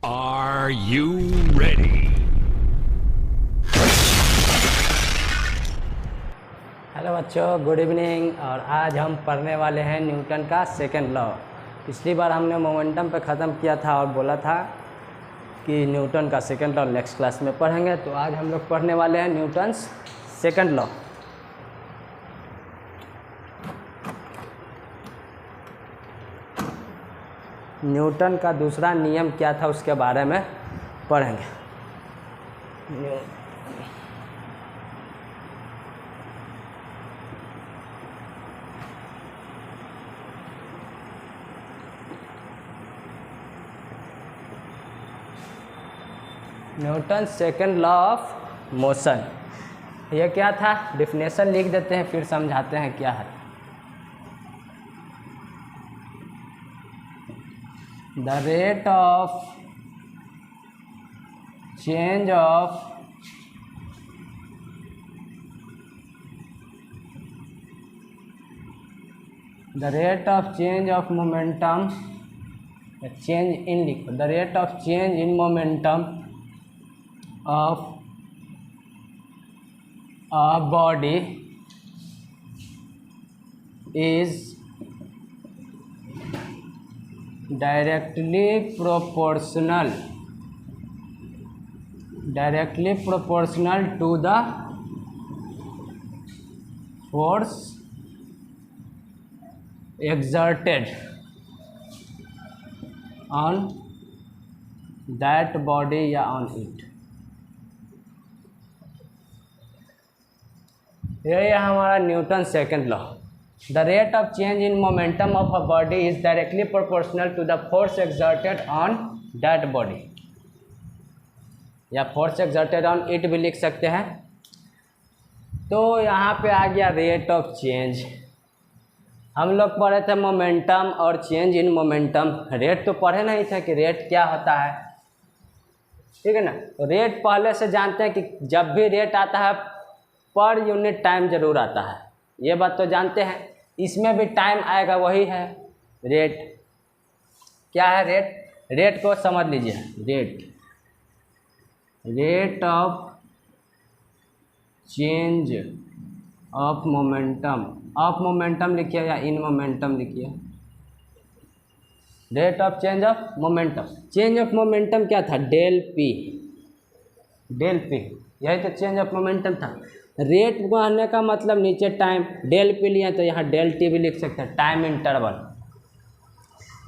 Are you ready? Hello बच्चों, good evening. और आज हम पढ़ने वाले हैं न्यूटन का सेकंड लॉ। पिछली बार हमने मोमेंटम पे ख़त्म किया था और बोला था कि न्यूटन का सेकंड लॉ नेक्स्ट क्लास में पढ़ेंगे। तो आज हम लोग पढ़ने वाले हैं न्यूटन्स सेकंड लॉ। न्यूटन का दूसरा नियम क्या था उसके बारे में पढ़ेंगे। Newton second law of motion, ये क्या था? डिफिनेशन लिख देते हैं फिर समझाते हैं क्या है। The rate of change of momentum, change in लिखो, the rate of change in momentum of a body is directly proportional to the force exerted on that body या on it। यही है हमारा Newton second law. The rate of change in momentum of a body is directly proportional to the force exerted on that body, या force exerted on it भी लिख सकते हैं। तो यहाँ पे आ गया रेट ऑफ चेंज। हम लोग पढ़े थे मोमेंटम और चेंज इन मोमेंटम। रेट तो पढ़े नहीं थे कि रेट क्या होता है, ठीक है ना। तो रेट पहले से जानते हैं कि जब भी रेट आता है पर यूनिट टाइम जरूर आता है, ये बात तो जानते हैं। इसमें भी टाइम आएगा, वही है रेट। क्या है रेट? रेट को समझ लीजिए। Rate of change of momentum. Of momentum लिखिए या इन मोमेंटम लिखिए। Rate of change of momentum. Change of momentum क्या था? Del P. यही तो चेंज ऑफ मोमेंटम था। रेट कहने का मतलब नीचे टाइम, डेल पी लिया तो यहाँ डेल टी भी लिख सकते हैं, टाइम इंटरवल।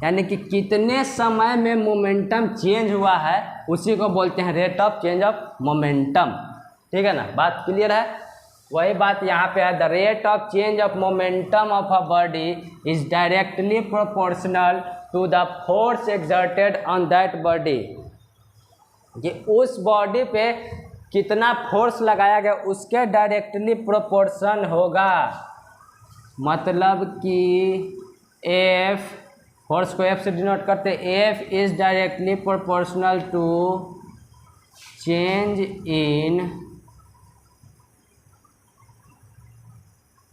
यानी कि कितने समय में मोमेंटम चेंज हुआ है उसी को बोलते हैं rate of change of momentum. ठीक है ना, बात क्लियर है? वही बात यहाँ पे है। The rate of change of momentum of a body is directly proportional to the force exerted on that body. कि उस बॉडी पे कितना फोर्स लगाया गया उसके डायरेक्टली प्रोपोर्शन होगा। मतलब कि एफ, फोर्स को एफ से डिनोट करते हैं। F is directly proportional to change in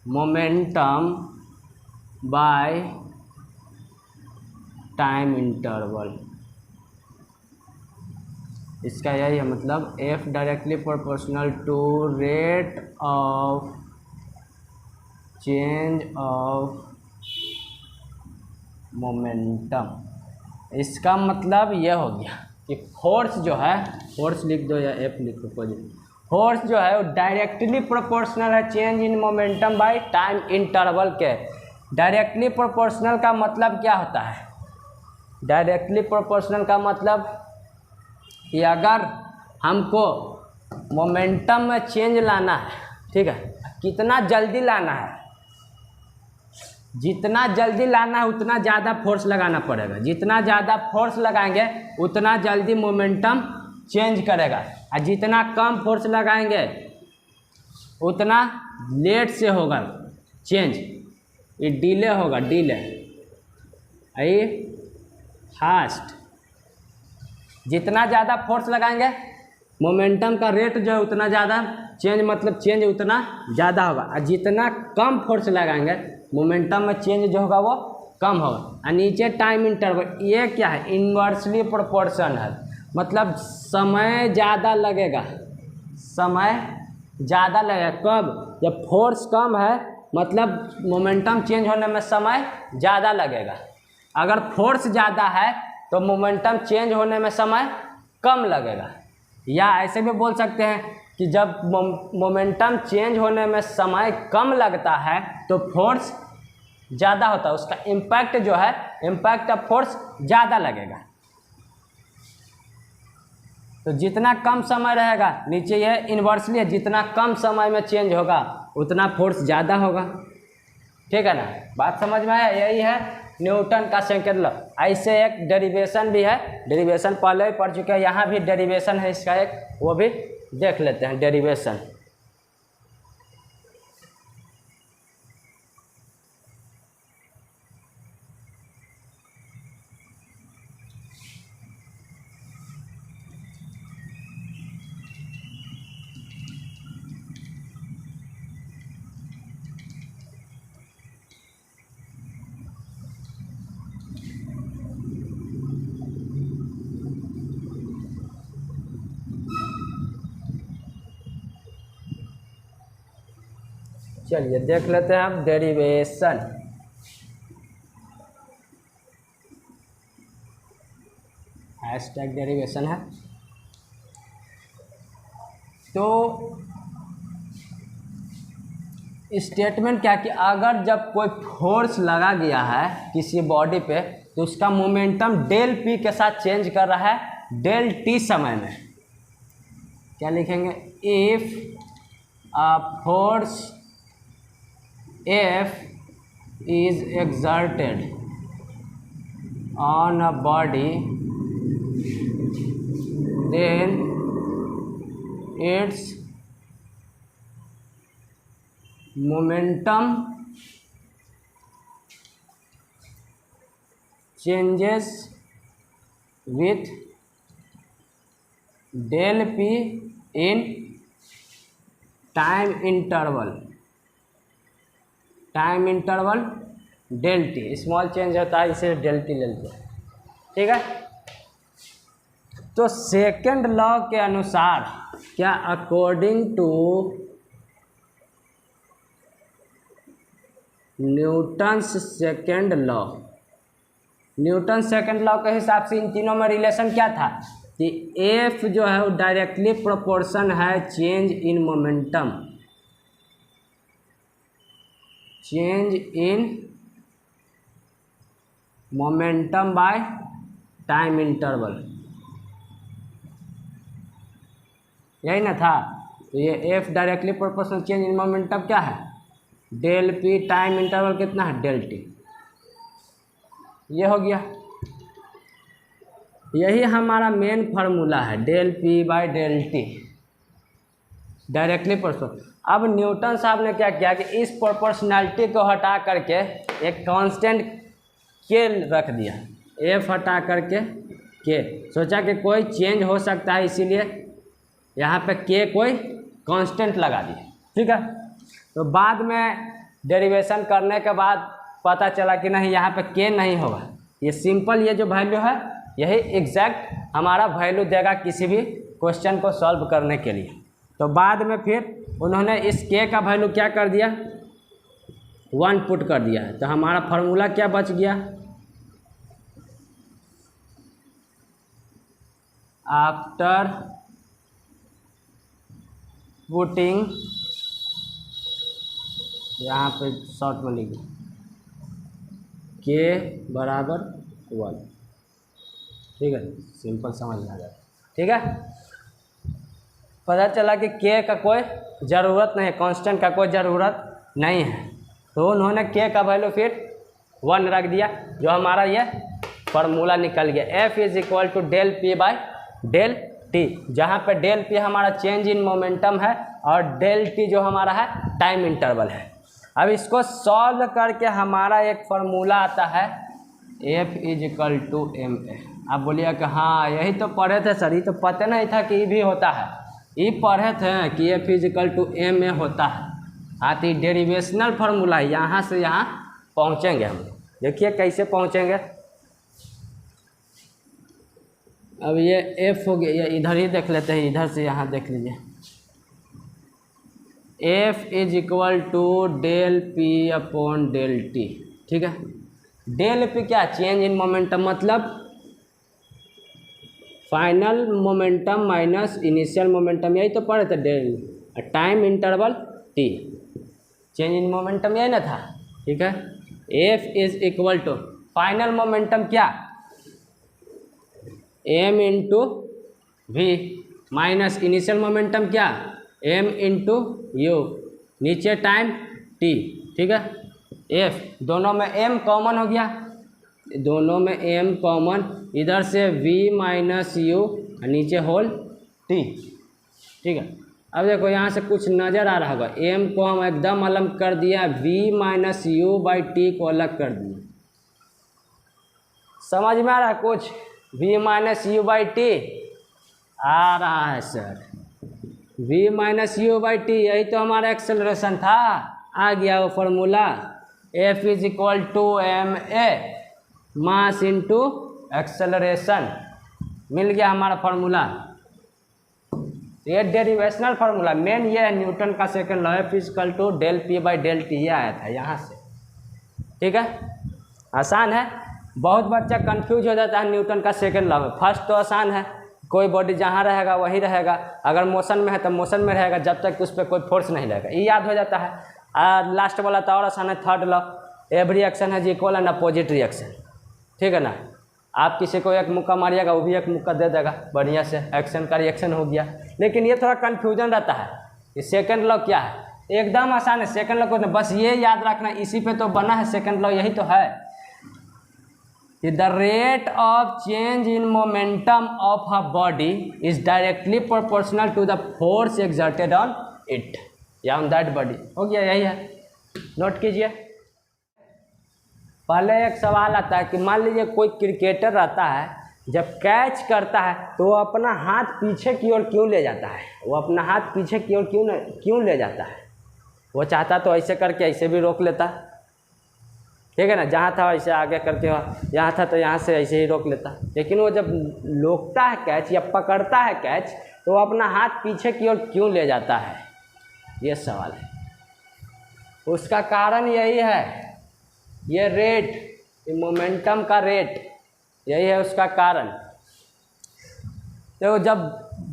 momentum by time interval. इसका यही है मतलब, F directly proportional to rate of change of momentum. इसका मतलब ये हो गया कि फोर्स जो है, फोर्स लिख दो या एफ लिखो कोई, फोर्स जो है वो डायरेक्टली प्रोपोर्शनल है change in momentum by time interval के। डायरेक्टली प्रोपोर्शनल का मतलब क्या होता है? डायरेक्टली प्रोपोर्शनल का मतलब कि अगर हमको मोमेंटम में चेंज लाना है, ठीक है, कितना जल्दी लाना है, जितना जल्दी लाना है उतना ज़्यादा फोर्स लगाना पड़ेगा। जितना ज़्यादा फोर्स लगाएंगे उतना जल्दी मोमेंटम चेंज करेगा, और जितना कम फोर्स लगाएंगे उतना लेट से होगा चेंज। ये डिले होगा, डिले। आई फास्ट। जितना ज़्यादा फोर्स लगाएंगे मोमेंटम का रेट जो है उतना ज़्यादा चेंज, मतलब चेंज उतना ज़्यादा होगा। और जितना कम फोर्स लगाएंगे मोमेंटम में चेंज जो होगा वो कम होगा। और नीचे टाइम इंटरवल, ये क्या है? इन्वर्सली प्रोपोर्शन है। मतलब समय ज़्यादा लगेगा, समय ज़्यादा लगेगा कब? जब फोर्स कम है मतलब मोमेंटम चेंज होने में समय ज़्यादा लगेगा। अगर फोर्स ज़्यादा है तो मोमेंटम चेंज होने में समय कम लगेगा। या ऐसे भी बोल सकते हैं कि जब मोमेंटम चेंज होने में समय कम लगता है तो फोर्स ज़्यादा होता है, उसका इम्पैक्ट जो है, इम्पैक्ट ऑफ फोर्स ज़्यादा लगेगा। तो जितना कम समय रहेगा, नीचे ये इन्वर्सली है, जितना कम समय में चेंज होगा उतना फोर्स ज़्यादा होगा। ठीक है ना, बात समझ में आया? यही है न्यूटन का सेकंड लॉ। ऐसे एक डेरिवेशन भी है, डेरिवेशन पहले ही पढ़ चुके हैं, यहाँ भी डेरिवेशन है इसका एक, वो भी देख लेते हैं डेरिवेशन। चलिए देख लेते हैं हम डेरिवेशन। हैशटैग डेरिवेशन है। तो स्टेटमेंट क्या कि अगर जब कोई फोर्स लगा गया है किसी बॉडी पे तो उसका मोमेंटम डेल पी के साथ चेंज कर रहा है डेल टी समय में। क्या लिखेंगे? If a force F is exerted on a body, then its momentum changes with del P in time interval del T, small change होता है इसे डेल टी ले लेते हैं। ठीक है, तो सेकंड लॉ के अनुसार क्या, according to Newton's second law, Newton second law के हिसाब से इन तीनों में रिलेशन क्या था कि एफ जो है वो डायरेक्टली प्रोपोर्शन है change in momentum, change in momentum by time interval, यही ना था। तो ये F directly proportional change in momentum क्या है? डेल पी, टाइम इंटरवल कितना है? Del T. ये हो गया, यही हमारा मेन फार्मूला है, del P by del T, directly proportional. अब न्यूटन साहब ने क्या किया कि इस प्रोपोर्शनैलिटी को हटा करके एक कांस्टेंट के रख दिया, एफ हटा करके के, सोचा कि कोई चेंज हो सकता है इसीलिए यहाँ पे के कोई कांस्टेंट लगा दिया। ठीक है, तो बाद में डेरिवेशन करने के बाद पता चला कि नहीं, यहाँ पे के नहीं होगा, ये सिंपल ये जो वैल्यू है यही एग्जैक्ट हमारा वैल्यू देगा किसी भी क्वेश्चन को सॉल्व करने के लिए। तो बाद में फिर उन्होंने इस के का वैल्यू क्या कर दिया? 1 पुट कर दिया है। तो हमारा फार्मूला क्या बच गया? आफ्टर पुटिंग, यहाँ पे शॉर्ट में लिखिए के बराबर 1। ठीक है, सिंपल समझ में आ जाए। ठीक है, पता चला कि के का कोई ज़रूरत नहीं है, कांस्टेंट का कोई ज़रूरत नहीं है, तो उन्होंने के का वैल्यू फिर 1 रख दिया, जो हमारा ये फार्मूला निकल गया। F is equal to del P by del T, जहाँ पे डेल पी हमारा चेंज इन मोमेंटम है और डेल टी जो हमारा है टाइम इंटरवल है। अब इसको सॉल्व करके हमारा एक फार्मूला आता है F is equal to M A. आप बोलिए कि हाँ यही तो पढ़े थे सर, ये तो पता नहीं था कि ये भी होता है, ये पढ़े थे कि F is equal to M A होता है। हाँ, तो डेरिवेशनल फार्मूला है, यहाँ से यहाँ पहुँचेंगे हम। देखिए कैसे पहुँचेंगे। अब ये एफ हो गया, ये इधर ही देख लेते हैं, इधर से यहाँ देख लीजिए। F is equal to del p upon del t, ठीक है। डेल पी क्या, चेंज इन मोमेंटम, मतलब final momentum minus initial momentum, यही तो पढ़े थे del time interval t, change in momentum यही ना था, ठीक है। F is equal to final momentum क्या, m into v, minus initial momentum क्या, एम इंटू यू, नीचे टाइम टी, ठीक है। एफ दोनों में एम कॉमन हो गया, दोनों में एम कॉमन, इधर से वी माइनस यू, नीचे होल टी, ठीक है। अब देखो यहाँ से कुछ नज़र आ रहा होगा, एम को हम एकदम अलग कर दिया, V minus you by T को अलग कर दिया, समझ में आ रहा है कुछ, v minus you by t आ रहा है sir, v minus you by t, यही तो हमारा एक्सेलरेशन था, आ गया वो formula, f is equal to M a mass into acceleration, मिल गया हमारा फॉर्मूला। ये डेरिवेशनल फार्मूला मेन ये है, न्यूटन का second law, F is equal to del P by del T, ये आया था यहाँ से, ठीक है। आसान है, बहुत बच्चा कंफ्यूज हो जाता है न्यूटन का सेकंड लॉ में। फर्स्ट तो आसान है, कोई बॉडी जहाँ रहेगा वहीं रहेगा, अगर मोशन में है तो मोशन में रहेगा जब तक उस पर कोई फोर्स नहीं लगेगा, ये याद हो जाता है। लास्ट वाला तो और आसान है, थर्ड लॉ, एवरी एक्शन है इक्वल एंड अपोजिट रिएक्शन, ठीक है ना। आप किसी को एक मुक्का मारिएगा, वो भी एक मुक्का दे देगा, बढ़िया से एक्शन का रिएक्शन हो गया। लेकिन ये थोड़ा कन्फ्यूजन रहता है, ये सेकंड लॉ क्या है, एकदम आसान है सेकंड लॉ को, बस ये याद रखना, इसी पे तो बना है सेकंड लॉ, यही तो है। The rate of change in momentum of a body is directly proportional to the force exerted on it या ऑन दैट बॉडी, हो गया, यही है, नोट कीजिए। पहले एक सवाल आता है कि मान लीजिए कोई क्रिकेटर रहता है, जब कैच करता है तो वो अपना हाथ पीछे की ओर क्यों ले जाता है, वो अपना हाथ पीछे की ओर क्यों ले जाता है, वो चाहता तो ऐसे करके ऐसे भी रोक लेता, ठीक है ना, जहाँ था वैसे आगे करके, यहाँ था तो यहाँ से ऐसे ही रोक लेता, लेकिन वो जब रोकता है कैच या पकड़ता है कैच तो वो अपना हाथ पीछे की ओर क्यों ले जाता है, ये सवाल है। उसका कारण यही है, ये रेट, ये मोमेंटम का रेट, यही है उसका कारण। तो जब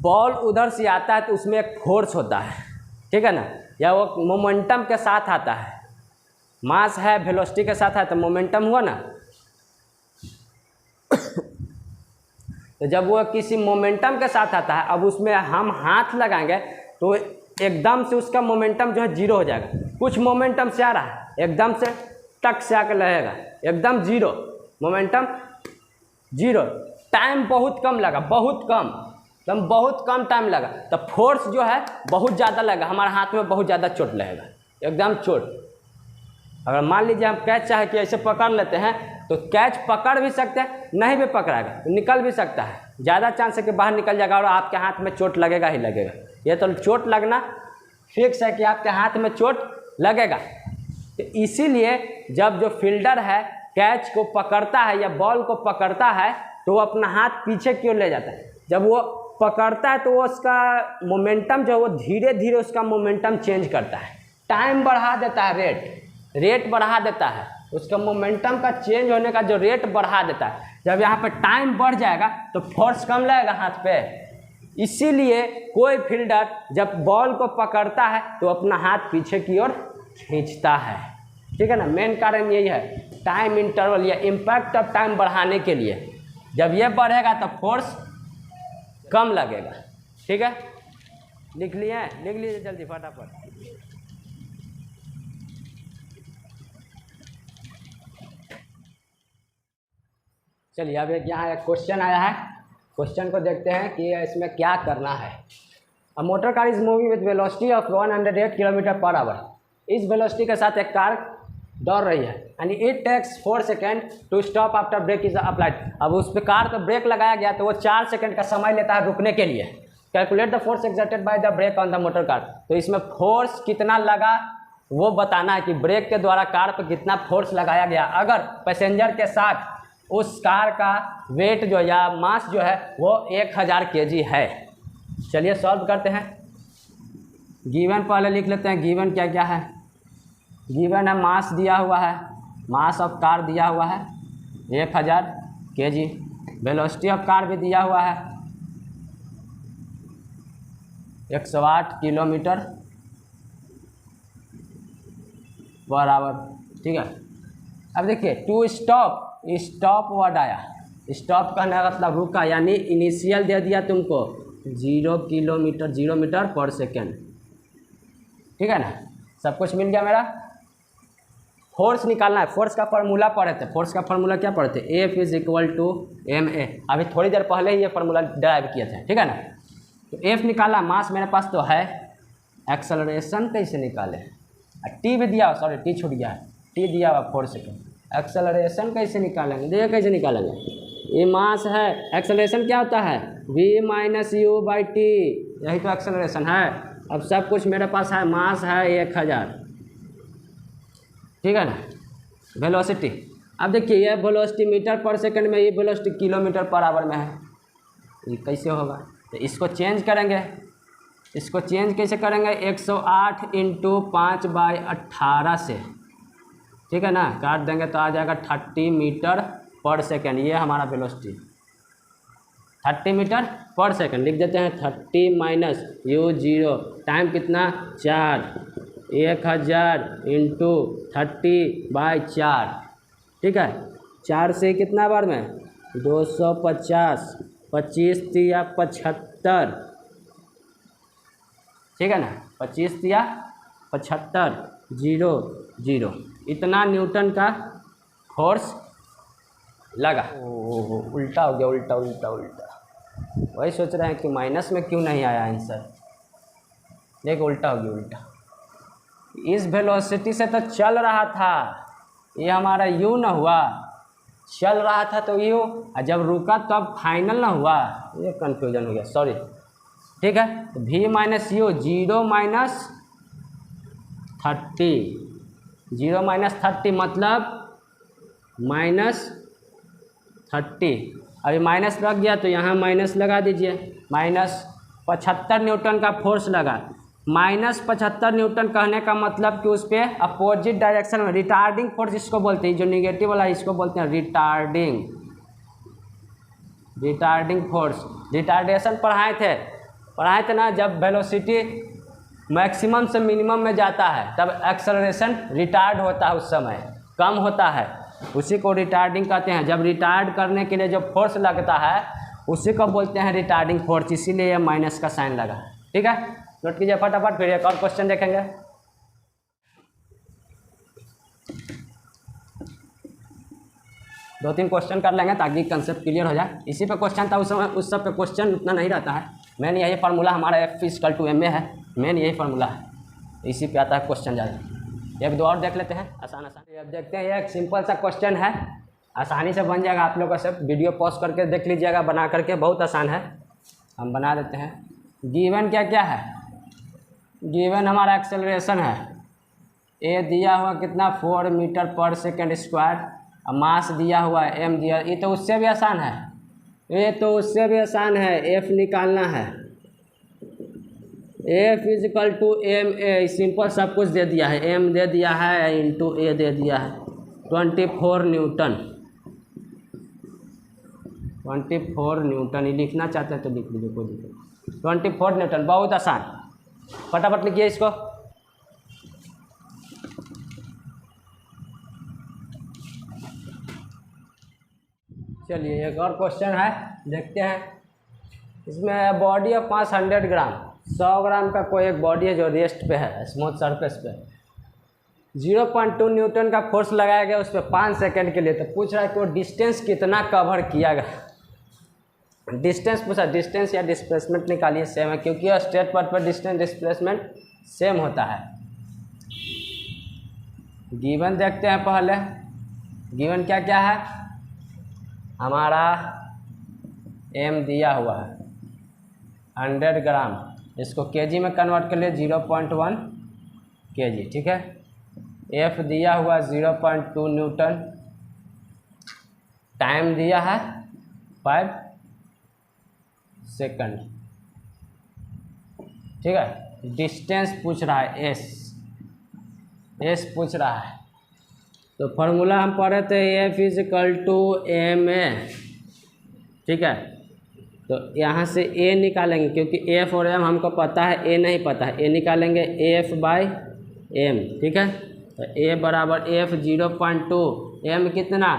बॉल उधर से आता है तो उसमें एक फोर्स होता है, ठीक है ना, या वो मोमेंटम के साथ आता है, मास है वेलोसिटी के साथ है तो मोमेंटम हुआ ना। तो जब वो किसी मोमेंटम के साथ आता है, अब उसमें हम हाथ लगाएंगे तो एकदम से उसका मोमेंटम जो है जीरो हो जाएगा, कुछ मोमेंटम से आ रहा है एकदम से टक से आकर लगेगा, एकदम जीरो मोमेंटम, जीरो, टाइम बहुत कम लगा, बहुत कम, एकदम बहुत कम टाइम लगा, तो फोर्स जो है बहुत ज़्यादा लगा, हमारे हाथ में बहुत ज़्यादा चोट लगेगा, एकदम चोट। अगर मान लीजिए हम कैच चाहे कि ऐसे पकड़ लेते हैं तो कैच पकड़ भी सकते हैं, नहीं भी पकड़ाएगा तो निकल भी सकता है, ज़्यादा चांस है कि बाहर निकल जाएगा और आपके हाथ में चोट लगेगा ही लगेगा, ये तो चोट लगना फिक्स है कि आपके हाथ में चोट लगेगा। तो इसीलिए जब जो फील्डर है कैच को पकड़ता है या बॉल को पकड़ता है तो वो अपना हाथ पीछे की ओर ले जाता है, जब वो पकड़ता है तो वो उसका मोमेंटम जो है वो धीरे धीरे उसका मोमेंटम चेंज करता है, टाइम बढ़ा देता है, रेट बढ़ा देता है, उसका मोमेंटम का चेंज होने का जो रेट बढ़ा देता है। जब यहाँ पे टाइम बढ़ जाएगा तो फोर्स कम लगेगा हाथ पे, इसीलिए कोई फील्डर जब बॉल को पकड़ता है तो अपना हाथ पीछे की ओर खींचता है, ठीक है ना। मेन कारण यही है, टाइम इंटरवल या इम्पैक्ट ऑफ टाइम बढ़ाने के लिए, जब ये बढ़ेगा तो फोर्स कम लगेगा, ठीक है। लिख लीजिए जल्दी फटाफट। चलिए अब यहाँ एक क्वेश्चन आया है, क्वेश्चन को देखते हैं कि इसमें क्या करना है। A motor car is moving with velocity of 108 kilometre per hour, इस वेलोसिटी के साथ एक कार दौड़ रही है and it takes 4 second to stop after brake is applied. अब उस पर कार पर ब्रेक लगाया गया तो वो 4 सेकेंड का समय लेता है रुकने के लिए। Calculate the force exerted by the brake on the motor car, तो इसमें फोर्स कितना लगा वो बताना है कि ब्रेक के द्वारा कार पर कितना फोर्स लगाया गया। अगर पैसेंजर के साथ उस कार का वेट जो या मास जो है वो 1000 kg है। चलिए सॉल्व करते हैं। गिवन पहले लिख लेते हैं, गिवन क्या क्या है। गिवन है मास दिया हुआ है, मास ऑफ कार दिया हुआ है 1000 kg। वेलोसिटी ऑफ कार भी दिया हुआ है 108 किलोमीटर पर आवर। ठीक है, अब देखिए टू स्टॉप, स्टॉप वर्ड आया। स्टॉप कहने का मतलब रुका, यानी इनिशियल दे दिया तुमको 0 मीटर पर सेकेंड। ठीक है ना, सब कुछ मिल गया मेरा। फोर्स निकालना है, फोर्स का फार्मूला पढ़े थे। फोर्स का फार्मूला क्या पढ़े थे? F = ma। अभी थोड़ी देर पहले ही ये फार्मूला ड्राइव किए थे। ठीक है ना, तो F निकाला, मास मेरे पास तो है। एक्सेलरेशन कैसे निकाले? टी भी दिया, सॉरी टी छूट गया है, टी दिया हुआ 4 सेकेंड। एक्सेलरेशन कैसे निकालेंगे? देखिए कैसे निकालेंगे। ये मास है, एक्सेलरेशन क्या होता है? v - u/t, यही तो एक्सेलरेशन है। अब सब कुछ मेरे पास है, मास है 1000। ठीक है ना, वेलोसिटी। अब देखिए ये वेलोसिटी मीटर पर सेकंड में, ये वेलोसिटी किलोमीटर पर आवर में है। ये कैसे होगा? तो इसको चेंज करेंगे। इसको चेंज कैसे करेंगे? 108 × 5/18 से। ठीक है ना, काट देंगे तो आ जाएगा 30 मीटर पर सेकंड। ये हमारा वेलोसिटी 30 मीटर पर सेकंड। लिख देते हैं 30 - u0। टाइम कितना? 4। 1000 × 30/4। ठीक है, 4 से कितना बार में? 250, 25 या 75। ठीक है ना, 25 या 75, 0 इतना न्यूटन का फोर्स लगा। ओह, उल्टा हो गया, उल्टा उल्टा उल्टा। वही सोच रहे हैं कि माइनस में क्यों नहीं आया आंसर। देखो उल्टा हो गया, उल्टा। इस वेलोसिटी से तो चल रहा था, ये हमारा यू ना हुआ। चल रहा था तो यू, और जब रुका तब फाइनल ना हुआ। ये कन्फ्यूजन हो गया, सॉरी। ठीक है, तो v - u 0 - 30। 0 - 30 मतलब -30। अभी माइनस लग गया तो यहाँ माइनस लगा दीजिए। -75 न्यूटन का फोर्स लगा। -75 न्यूटन कहने का मतलब कि उस पर अपोजिट डायरेक्शन में रिटार्डिंग फोर्स इसको बोलते हैं। जो निगेटिव वाला इसको बोलते हैं रिटार्डिंग फोर्स। रिटार्डेशन पढ़ाए थे ना, जब वेलोसिटी मैक्सिमम से मिनिमम में जाता है तब एक्सेलरेशन रिटार्ड होता है, उस समय कम होता है, उसी को रिटार्डिंग कहते हैं। जब रिटार्ड करने के लिए जो फोर्स लगता है उसी को बोलते हैं रिटार्डिंग फोर्स, इसीलिए ये माइनस का साइन लगा। ठीक है, नोट कीजिए फटाफट, फिर एक और क्वेश्चन देखेंगे। दो तीन क्वेश्चन कर लेंगे ताकि कंसेप्ट क्लियर हो जाए। इसी पे क्वेश्चन था उस समय, उस सब पे क्वेश्चन उतना नहीं रहता है। मेन यही फार्मूला हमारा F = ma है, मेन यही फार्मूला है, इसी पे आता है क्वेश्चन ज़्यादा। एक दो और देख लेते हैं आसान। अब देखते हैं, ये एक सिंपल सा क्वेश्चन है, आसानी से बन जाएगा। आप लोगों से वीडियो पॉज करके देख लीजिएगा, बना करके, बहुत आसान है। हम बना देते हैं। गिवन क्या क्या है? गिवन हमारा एक्सेलरेशन है, ए दिया हुआ कितना 4 मीटर पर सेकेंड स्क्वायर। और मास दिया हुआ है m दिया। ये तो उससे भी आसान है, ये तो उससे भी आसान है। F निकालना है, F = ma। सिंपल सब कुछ दे दिया है, m दे दिया है इंटू a दे दिया है। 24 न्यूटन, 24 न्यूटन। ये लिखना चाहते हैं तो लिख लीजिए, कोई दिक्कत। 24 न्यूटन, बहुत आसान। फटाफट लिखिए इसको। चलिए एक और क्वेश्चन है, देखते हैं। इसमें बॉडी ऑफ 500 ग्राम, 100 ग्राम का कोई एक बॉडी है जो रेस्ट पे है, स्मूथ सरफेस पे। 0.2 न्यूटन का फोर्स लगाया गया उस पर 5 सेकेंड के लिए। तो पूछ रहा है कि वो डिस्टेंस कितना कवर किया गया। डिस्टेंस पूछा, डिस्टेंस या डिस्प्लेसमेंट निकालिए, सेम है क्योंकि स्ट्रेट पाथ पर डिस्टेंस डिस्प्लेसमेंट सेम होता है। गिवन देखते हैं पहले। गिवन क्या क्या है हमारा? m दिया हुआ है 100 ग्राम, इसको kg में कन्वर्ट कर लिए 0.1 kg। ठीक है, F दिया हुआ 0.2 न्यूटन। टाइम दिया है 5 सेकंड, ठीक है। डिस्टेंस पूछ रहा है एस पूछ रहा है। तो फॉर्मूला हम पढ़े थे F is equal to M A, ठीक है। तो यहाँ से ए निकालेंगे क्योंकि एफ और एम हमको पता है, ए नहीं पता है। ए निकालेंगे एफ बाई एम, ठीक है। तो ए बराबर एफ 0.2, एम कितना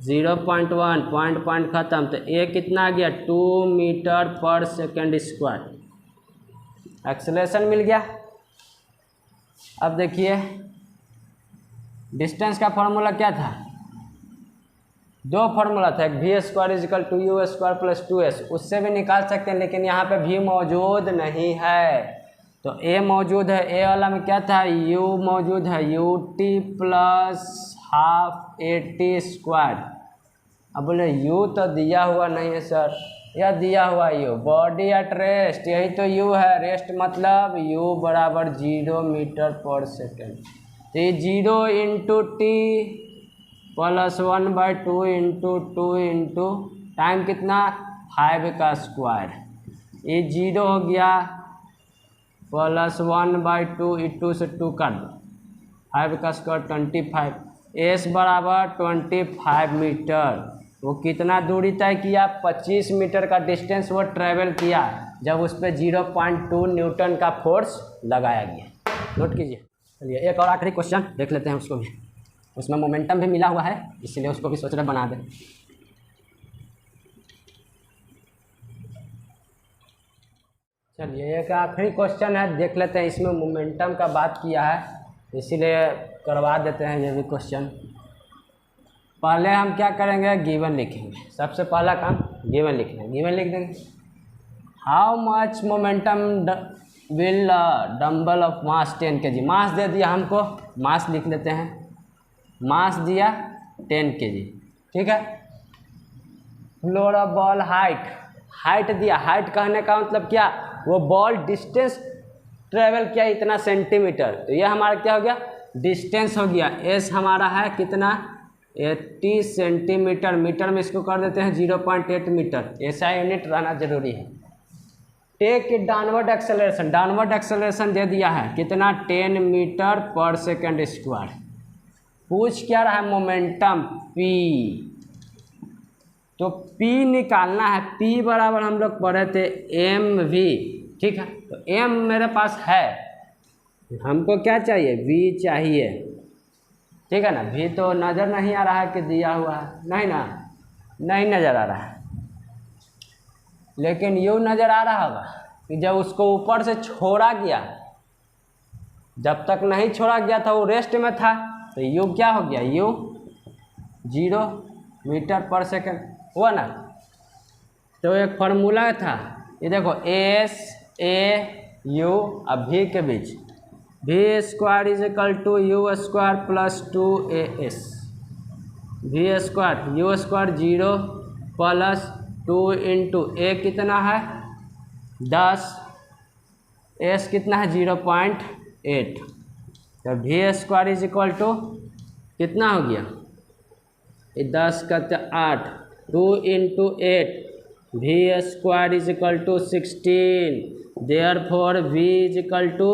0.1, पॉइंट ख़त्म। तो ए कितना आ गया 2 metre per second square. Acceleration मिल गया। अब देखिए डिस्टेंस का फॉर्मूला क्या था, दो फार्मूला था, एक V square equal to you square plus 2s, उससे भी निकाल सकते हैं, लेकिन यहाँ पे भी मौजूद नहीं है। तो ए मौजूद है, ए वाला में क्या था, यू मौजूद है, U T plus half A T square. अब बोले यू तो दिया हुआ नहीं है सर, या दिया हुआ यू, बॉडी एट रेस्ट, यही तो यू है, रेस्ट मतलब यू बराबर 0 मीटर पर सेकेंड। तो ये 0 into T plus 1/2 into 2 into time कितना 5 का स्क्वायर, ये 0 हो गया प्लस 1/2 इंटू से 2 कर दो, 5 का स्क्वायर 25, एस बराबर 25 मीटर। वो कितना दूरी तय किया, 25 मीटर का डिस्टेंस वो ट्रेवल किया जब उस पर 0.2 न्यूटन का फोर्स लगाया गया। नोट कीजिए। चलिए एक और आखिरी क्वेश्चन देख लेते हैं, उसको भी, उसमें मोमेंटम भी मिला हुआ है, इसलिए उसको भी सोच रहे बना दें। चलिए एक आखिरी क्वेश्चन है, देख लेते हैं। इसमें मोमेंटम का बात किया है, इसीलिए करवा देते हैं ये भी क्वेश्चन। पहले हम क्या करेंगे, गिवन लिखेंगे। सबसे पहला काम गिवन लिखना है, गिवन लिख देंगे। How much momentum will dumbbell of mass 10 kg, मास दे दिया हमको, मास लिख लेते हैं, मास दिया 10 kg, ठीक है। Floor of ball height, height दिया, हाइट कहने का मतलब क्या, वो बॉल डिस्टेंस ट्रेवल किया इतना सेंटीमीटर, तो ये हमारा क्या हो गया, डिस्टेंस हो गया। एस हमारा है कितना 80 सेंटीमीटर, मीटर में इसको कर देते हैं 0.8 मीटर, ऐसा यूनिट रहना जरूरी है। Take downward acceleration, downward acceleration दे दिया है कितना 10 मीटर पर सेकेंड स्क्वायर। पूछ क्या रहा है, मोमेंटम P, तो P निकालना है। P बराबर हम लोग पढ़े थे mv, ठीक है। तो m मेरे पास है, हमको क्या चाहिए, v चाहिए, ठीक है ना। v तो नज़र नहीं आ रहा है कि दिया हुआ है, नहीं ना, नहीं नज़र आ रहा है, लेकिन u नज़र आ रहा होगा कि जब उसको ऊपर से छोड़ा गया, जब तक नहीं छोड़ा गया था वो रेस्ट में था, तो यू क्या हो गया, यू 0 मीटर पर सेकेंड हुआ ना। तो एक फार्मूला था, ये देखो एस ए यू, अब भी के बीच v square is equal to you square plus 2as, v square u square 0 plus 2 into a कितना है 10, एस कितना है 0.8, तो v square is equal to कितना हो गया, ये 10 का 8, 2 into 8, v square is equal to 16, therefore v is equal to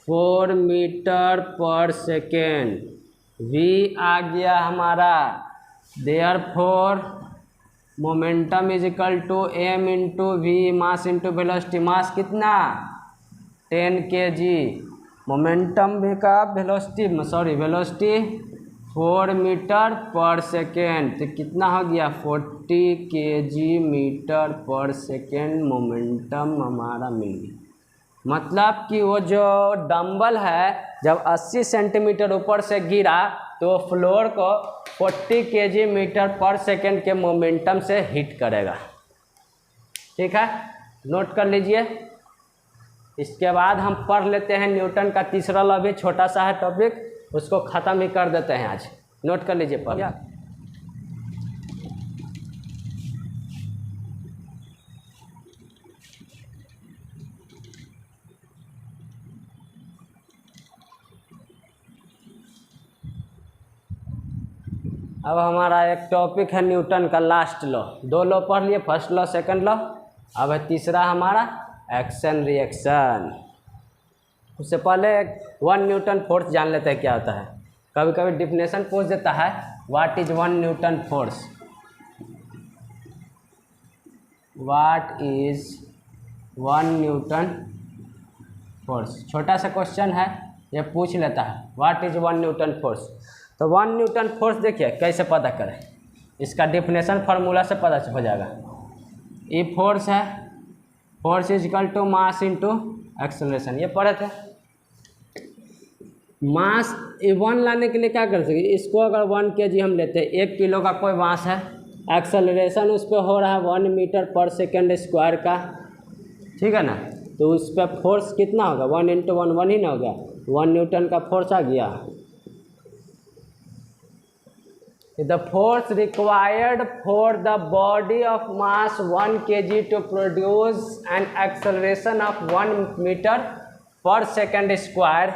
4 meter per second. V आ गया हमारा, therefore momentum is equal to m into v, mass into velocity, mass कितना 10 kg, momentum भी का velocity, sorry velocity 4 meter per second, तो कितना हो गया 40 kg meter per second momentum हमारा मिल गया। मतलब कि वो जो डंबल है जब 80 सेंटीमीटर ऊपर से गिरा तो फ्लोर को 40 kg मीटर पर सेकेंड के मोमेंटम से हिट करेगा, ठीक है, नोट कर लीजिए। इसके बाद हम पढ़ लेते हैं न्यूटन का तीसरा लॉ, भी छोटा सा है टॉपिक, उसको ख़त्म ही कर देते हैं आज, नोट कर लीजिए पहले। अब हमारा एक टॉपिक है न्यूटन का लास्ट लॉ। 2 लॉ पढ़ लिए, फर्स्ट लॉ सेकंड लॉ। अब है तीसरा हमारा एक्शन रिएक्शन। उससे पहले 1 न्यूटन फोर्स जान लेते हैं क्या होता है। कभी कभी डिफिनेशन पूछ देता है, what is 1 Newton force. What is 1 Newton force, छोटा सा क्वेश्चन है, ये पूछ लेता है व्हाट इज 1 न्यूटन फोर्स। तो 1 न्यूटन फोर्स देखिए कैसे पता करें, इसका डिफिनेशन फार्मूला से पता हो जाएगा। ये फोर्स है, force is equal to mass into acceleration, ये पढ़े थे। मास 1 लाने के लिए क्या कर सकते, इसको अगर 1 kg हम लेते हैं, 1 किलो का कोई मास है, एक्सेलरेशन उस पर हो रहा है 1 मीटर पर सेकेंड स्क्वायर का, ठीक है ना। तो उस पर फोर्स कितना होगा, 1 × 1 1 ही ना होगा, 1 न्यूटन का फोर्स आ गया। The force required for the body of mass 1 kg to produce an acceleration of 1 meter per second square,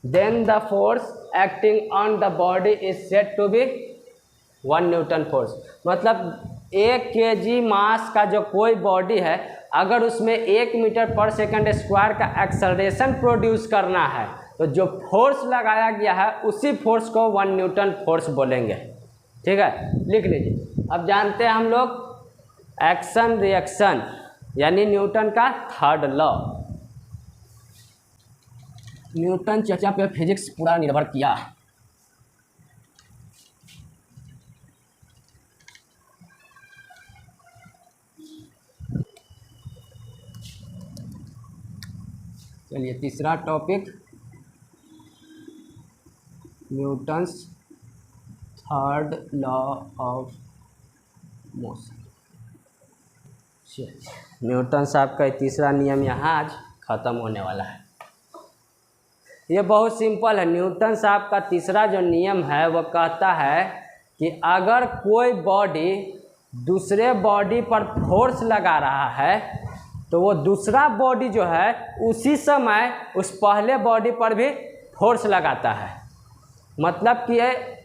then the force acting on the body is said to be 1 Newton force. मतलब 1 kg मास का जो कोई body है, अगर उसमें 1 metre पर second square का acceleration produce करना है, तो जो फोर्स लगाया गया है उसी फोर्स को 1 न्यूटन फोर्स बोलेंगे, ठीक है, लिख लीजिए। अब जानते हैं हम लोग एक्शन रिएक्शन यानी न्यूटन का थर्ड लॉ। न्यूटन चर्चा पे फिजिक्स पूरा निर्भर किया। चलिए तीसरा topic, Newton's third law of motion. Newton साहब का तीसरा नियम यहाँ आज ख़त्म होने वाला है। ये बहुत सिंपल है। न्यूटन साहब का तीसरा जो नियम है वो कहता है कि अगर कोई बॉडी दूसरे बॉडी पर फोर्स लगा रहा है, तो वो दूसरा बॉडी जो है उसी समय उस पहले बॉडी पर भी फोर्स लगाता है। मतलब कि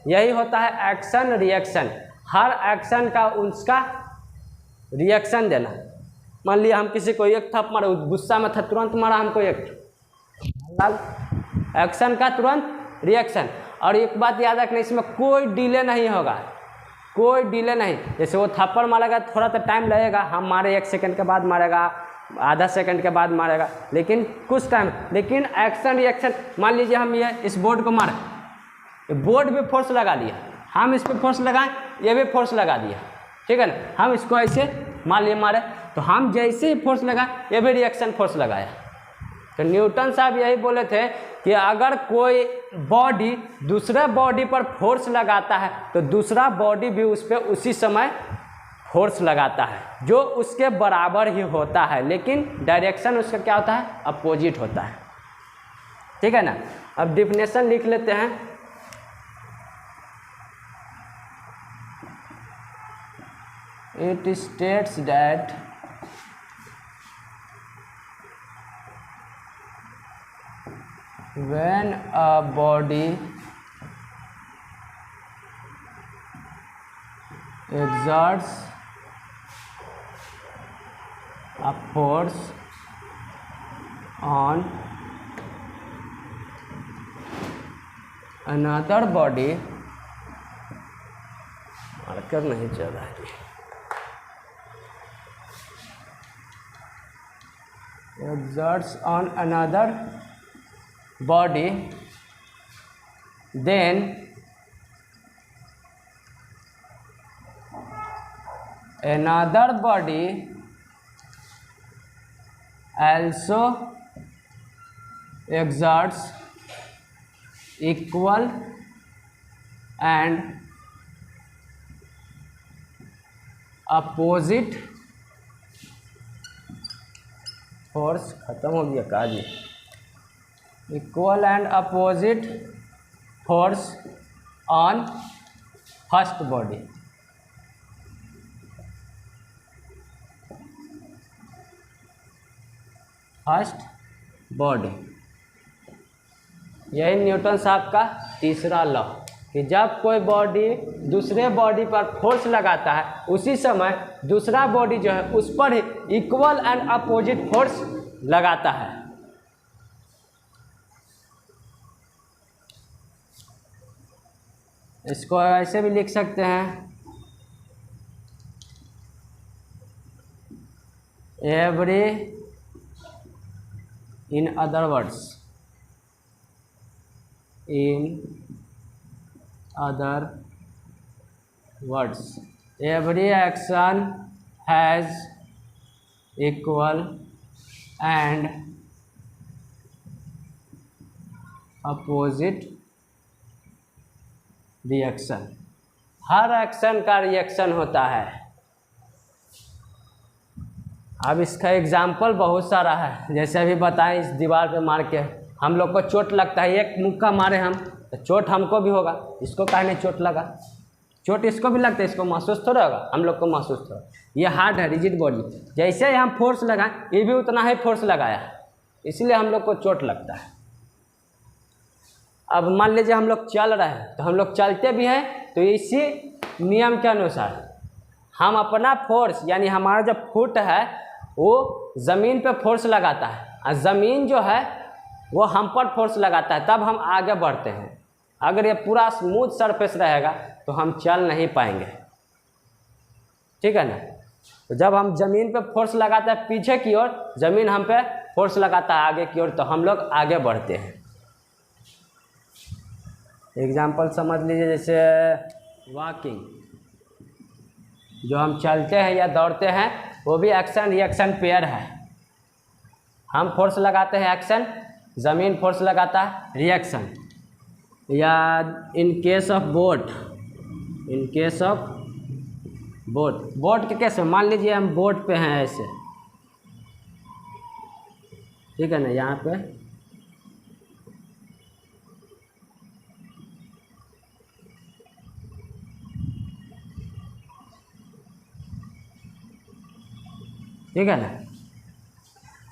यही होता है एक्शन रिएक्शन। हर एक्शन का उसका रिएक्शन देना। मान लिया हम किसी को एक थप मारा, गुस्सा में था, तुरंत मारा हमको एक, एक्शन का तुरंत रिएक्शन। और एक बात याद रखना, इसमें कोई डिले नहीं होगा, कोई डिले नहीं। जैसे वो थप्पड़ मारेगा थोड़ा तो टाइम लगेगा, हम मारे 1 सेकंड के बाद मारेगा, आधा सेकंड के बाद मारेगा, लेकिन कुछ टाइम। लेकिन एक्शन रिएक्शन, मान लीजिए हम ये इस बोर्ड को मारे, बोर्ड भी फोर्स लगा लिया, हम इस पर फोर्स लगाएं, ये भी फोर्स लगा दिया, ठीक है ना। हम इसको ऐसे मान लिए मारे, तो हम जैसे ही फोर्स लगाए ये भी रिएक्शन फोर्स लगाया। तो न्यूटन साहब यही बोले थे कि अगर कोई बॉडी दूसरे बॉडी पर फोर्स लगाता है, तो दूसरा बॉडी भी उस पर उसी समय फोर्स लगाता है, जो उसके बराबर ही होता है, लेकिन डायरेक्शन उसका क्या होता है, अपोजिट होता है, ठीक है ना। अब डिफिनेशन लिख लेते हैं। It states that when a body exerts a force on another body, marker नहीं चल रहा है, exerts on another body, then another body also exerts equal and opposite force. खत्म हो गया काजी। Equal and opposite force on first body. First body, यही Newton साहब का तीसरा लॉ। कि जब कोई बॉडी दूसरे बॉडी पर फोर्स लगाता है उसी समय दूसरा बॉडी जो है उस पर इक्वल एंड अपोजिट फोर्स लगाता है। इसको ऐसे भी लिख सकते हैं, every in other words, every action has equal and opposite reaction. Her action का रिएक्शन होता है। अब इसका एग्जाम्पल बहुत सारा है, जैसे अभी बताएं, इस दीवार पे मार के हम लोग को चोट लगता है, एक मुक्का मारे हम तो चोट हमको भी होगा, इसको कहने चोट लगा, चोट इसको भी लगता है, इसको महसूस थोड़ा होगा, हम लोग को महसूस थोड़ा। ये हार्ड है, रिजिड बॉडी, जैसे ही हम फोर्स लगाएं ये भी उतना ही फोर्स लगाया, इसलिए हम लोग को चोट लगता है। अब मान लीजिए हम लोग चल रहे हैं, तो हम लोग चलते भी हैं तो इसी नियम के अनुसार हम अपना फोर्स, यानी हमारा जो फुट है वो ज़मीन पे फोर्स लगाता है और ज़मीन जो है वो हम पर फोर्स लगाता है, तब हम आगे बढ़ते हैं। अगर ये पूरा स्मूथ सरफेस रहेगा तो हम चल नहीं पाएंगे, ठीक है ना। तो जब हम ज़मीन पे फोर्स लगाते हैं पीछे की ओर, ज़मीन हम पे फोर्स लगाता है आगे की ओर, तो हम लोग आगे बढ़ते हैं। एग्जाम्पल समझ लीजिए, जैसे वॉकिंग, जो हम चलते हैं या दौड़ते हैं वो भी एक्शन रिएक्शन पेयर है। हम फोर्स लगाते हैं एक्शन, ज़मीन फोर्स लगाता है रिएक्शन। या in case of boat, in case of boat, boat के केस में मान लीजिए हम बोट पे हैं ऐसे, ठीक है ना, यहाँ पे ठीक है ना।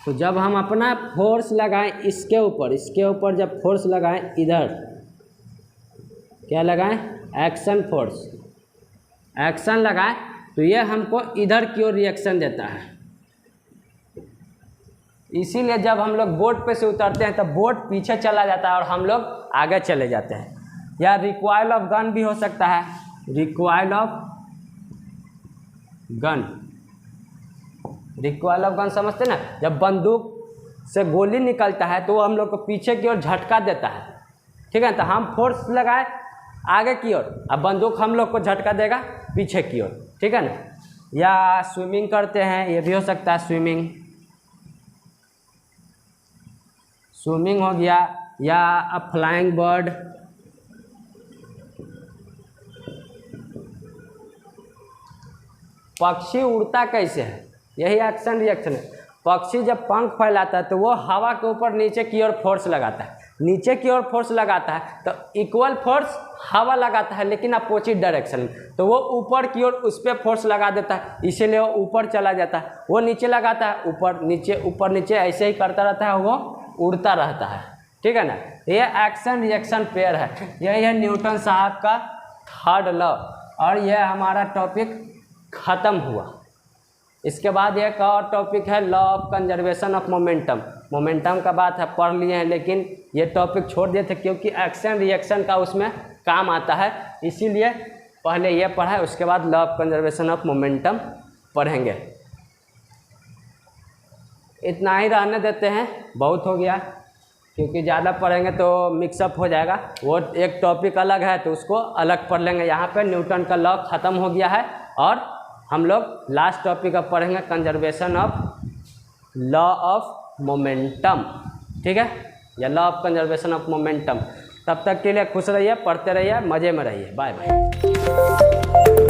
तो जब हम अपना फोर्स लगाएं इसके ऊपर जब फोर्स लगाएं, इधर क्या लगाएं, एक्शन फोर्स, एक्शन लगाएं तो ये हमको इधर की ओर रिएक्शन देता है। इसीलिए जब हम लोग बोट पे से उतरते हैं तो बोट पीछे चला जाता है और हम लोग आगे चले जाते हैं। या रिकॉइल ऑफ गन भी हो सकता है, recoil of gun, recoil of gun समझते ना, जब बंदूक से गोली निकलता है तो वो हम लोग को पीछे की ओर झटका देता है, ठीक है। तो हम फोर्स लगाए आगे की ओर, अब बंदूक हम लोग को झटका देगा पीछे की ओर, ठीक है ना। या स्विमिंग करते हैं, ये भी हो सकता है, स्विमिंग, स्विमिंग हो गया। या अ फ्लाइंग बर्ड, पक्षी उड़ता कैसे है, यही एक्शन रिएक्शन है। पक्षी जब पंख फैलाता है तो वो हवा के ऊपर नीचे की ओर फोर्स लगाता है, नीचे की ओर फोर्स लगाता है तो इक्वल फोर्स हवा लगाता है लेकिन अपोजिट डायरेक्शन में, तो वो ऊपर की ओर उस पर फोर्स लगा देता है, इसीलिए वो ऊपर चला जाता है। वो नीचे लगाता है, ऊपर नीचे ऐसे ही करता रहता है, वो उड़ता रहता है, ठीक है ना। ये एक्शन रिएक्शन पेयर है, यही है न्यूटन साहब का थर्ड लॉ। और यह हमारा टॉपिक ख़त्म हुआ। इसके बाद एक और टॉपिक है law of conservation of momentum. Momentum का बात है पढ़ लिए हैं, लेकिन ये टॉपिक छोड़ दिए थे क्योंकि एक्शन रिएक्शन का उसमें काम आता है, इसीलिए पहले ये पढ़ा है, उसके बाद law of conservation of momentum पढ़ेंगे। इतना ही रहने देते हैं, बहुत हो गया, क्योंकि ज़्यादा पढ़ेंगे तो मिक्सअप हो जाएगा। वो एक टॉपिक अलग है तो उसको अलग पढ़ लेंगे। यहाँ पे न्यूटन का लॉ ख़त्म हो गया है और हम लोग लास्ट टॉपिक अब पढ़ेंगे conservation of law of momentum, ठीक है, या law of conservation of momentum. तब तक के लिए खुश रहिए, पढ़ते रहिए, मज़े में रहिए, बाय बाय।